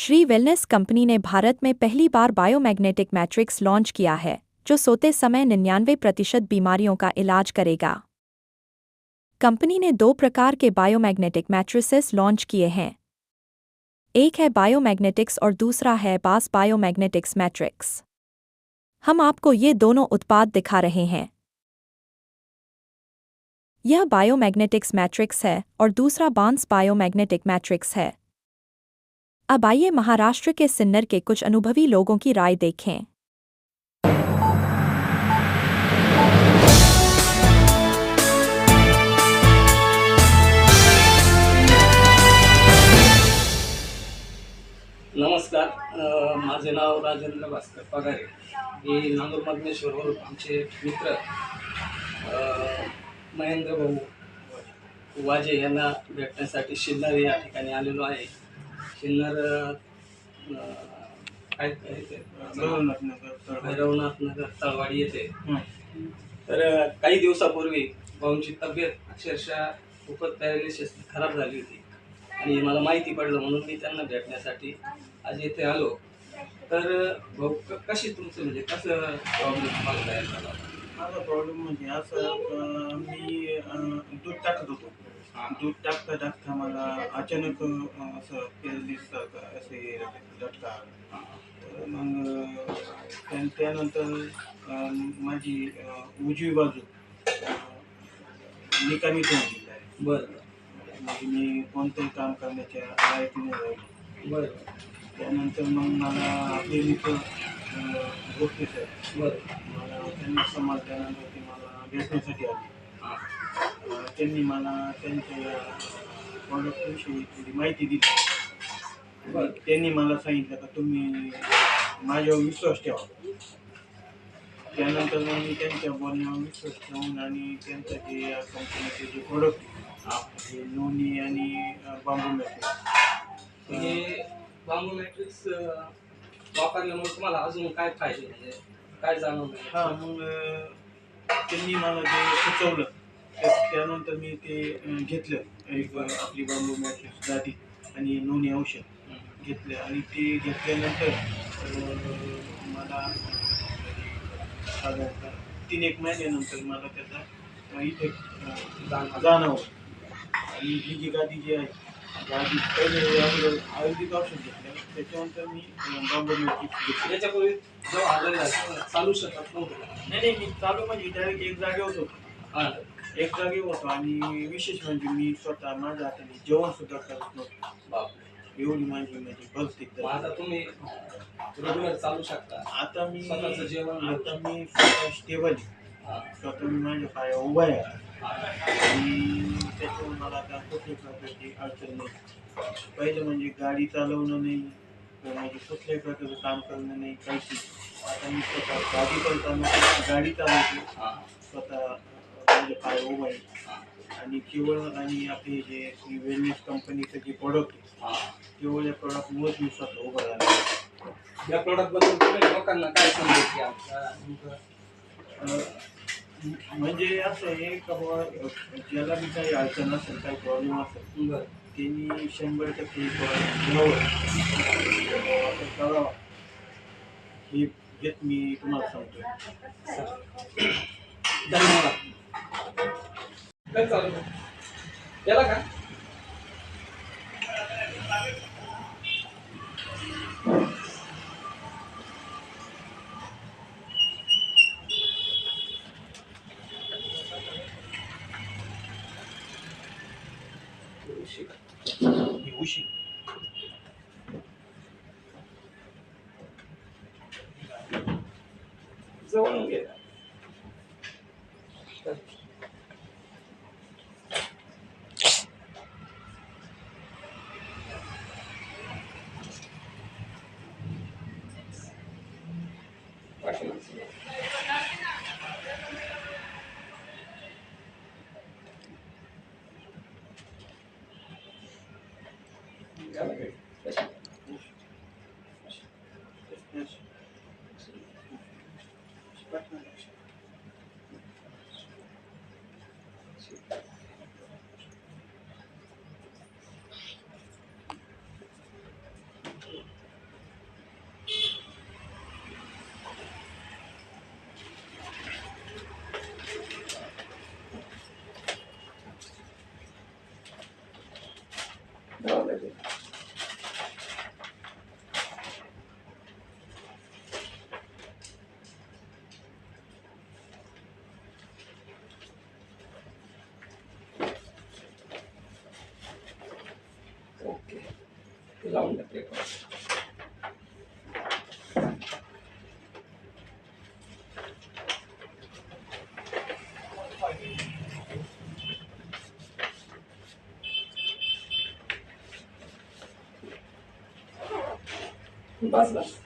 Shri wellness company ने भारत में पहली बार बायोमैग्नेटिक मैट्रिक्स लॉन्च किया है, जो सोते समय 99% बीमारियों का इलाज करेगा। कंपनी ने 2 प्रकार के बायोमैग्नेटिक मैट्रिसेस लॉन्च किए हैं। एक है बायोमैग्नेटिक्स और दूसरा है बास बायोमैग्नेटिक्स मैट्रिक्स। हम आपको ये दोनों उत्पाद दिखा रहे हैं। यह बायोमैग्नेटिक्स मैट्रिक्स है और दूसरा बांस बायोमैग्नेटिक मैट्रिक्स है। अब आइए महाराष्ट्र के सिन्नर के कुछ अनुभवी लोगों की राय देखें। नमस्कार. माझे नाव राजेंद्र भास्कर पगारे. मी नांदूर मधमेश्वरवरून आमचे मित्र महेंद्र भाऊ वाजे यांना भेटण्यासाठी सिन्नर या ठिकाणी आलेलो आहे. सिन्नर काय काय ते भैरवनाथ नगर तळवाडी येथे. तर काही दिवसापूर्वी भाऊंची तब्येत अक्षरशः खूपच पॅरालिसिस खराब झाली होती आणि मला माहिती पडलं म्हणून मी त्यांना भेटण्यासाठी आज येथे आलो. तर भाऊ कशी तुमचं म्हणजे कसं प्रॉब्लेम तुम्हाला तयार झाला? माझा प्रॉब्लेम म्हणजे असं मी दूध टाकत होतो. दूध टाकता टाकता मला अचानक असं पॅरालिसिस सारखं असे झटका आला. तर मग त्यानंतर माझी उजवी बाजू निकामी होऊन गेली आहे. बरं म्हणजे मी कोणतंही काम करण्याच्या लायकीने राहिलो. बरं त्यानंतर मग मला आपले मित्र गोष्टी सर बरं मला त्यांनी समजल्यानंतर ते मला भेटण्यासाठी आले. त्यांनी मला त्यांच्या प्रॉडक्टविषयी थोडी माहिती दिली. बरं त्यांनी मला सांगितलं का तुम्ही माझ्यावर विश्वास ठेवा. त्यानंतर मग मी त्यांच्या बोलण्यावर विश्वास ठेवून आणि त्यांचं जे या कंपनीचे जे प्रोडक्ट लोणी आणि बांबू मॅट्रिक्स हे बांबू मॅट्रिक्स वापरल्यामुळे तुम्हाला अजून काय फायदे म्हणजे काय जाणवलं? हां, मग त्यांनी मला जे सुचवलं त्यानंतर मी ते घेतलं. एक आपली बांबू मॅट्रिक्स गादी आणि लोणी औषध घेतलं आणि ते घेतल्यानंतर मला साधारणतः 3-1 महिन्यानंतर मला त्याचा इफेक्ट जाणवलं. आणि ही जी गादी जी आहे गादी पहिले आयुर्वेदिक औषध घेतलं, त्याच्यानंतर मी बांबू मॅट्रिक्स घेतली. त्याच्यापूर्वी जो आलेला चालू शकत नव्हतं. नाही, मी चालू म्हणजे डायरेक्ट एक जागेवर होतो. हां एक जागेवर होतो आणि विशेष म्हणजे मी स्वतः माझ्या हाताने जेवण सुद्धा करत नव्हतो. बापरे. एवढी माझी म्हणजे भक्ती. मग आता तुम्ही रेग्युलर चालू शकता. आता मी स्वतःचं जेवण स्वतः स्टेबल आहे. हां स्वतः मी माझ्या पायावर उभा आहे आणि त्याच्यामुळे मला आता कुठल्याही प्रकारची अडचण नाही. पहिलं म्हणजे गाडी चालवणं नाही, म्हणजे कुठल्याही प्रकारचं काम करणं नाही, काहीच नाही. आता मी स्वतः गाडी पण चालवतो, गाडी चालवतो, हां स्वतः माझ्या पाय उभा आहे. आणि केवळ आणि आपले जे वेलनेस कंपनीचं जे प्रोडक्ट आहे हां केवळ या प्रोडक्टमुळेच मी स्वतः उभा राहिलो. या प्रॉडक्टबद्दल तुम्ही लोकांना काय संदेश द्याल? म्हणजे असं आहे का बाबा ज्याला बी काही अडचण असेल, काही प्रॉब्लेम असेल, बरं त्यांनी 100% घ्यावं, वापर करावा. हे हेच मी तुम्हाला सांगतो. धन्यवाद. काय चालू याला का? ही उशी जवळून घे. Yes. ओके ते लावून द्या पेपर. बस बस.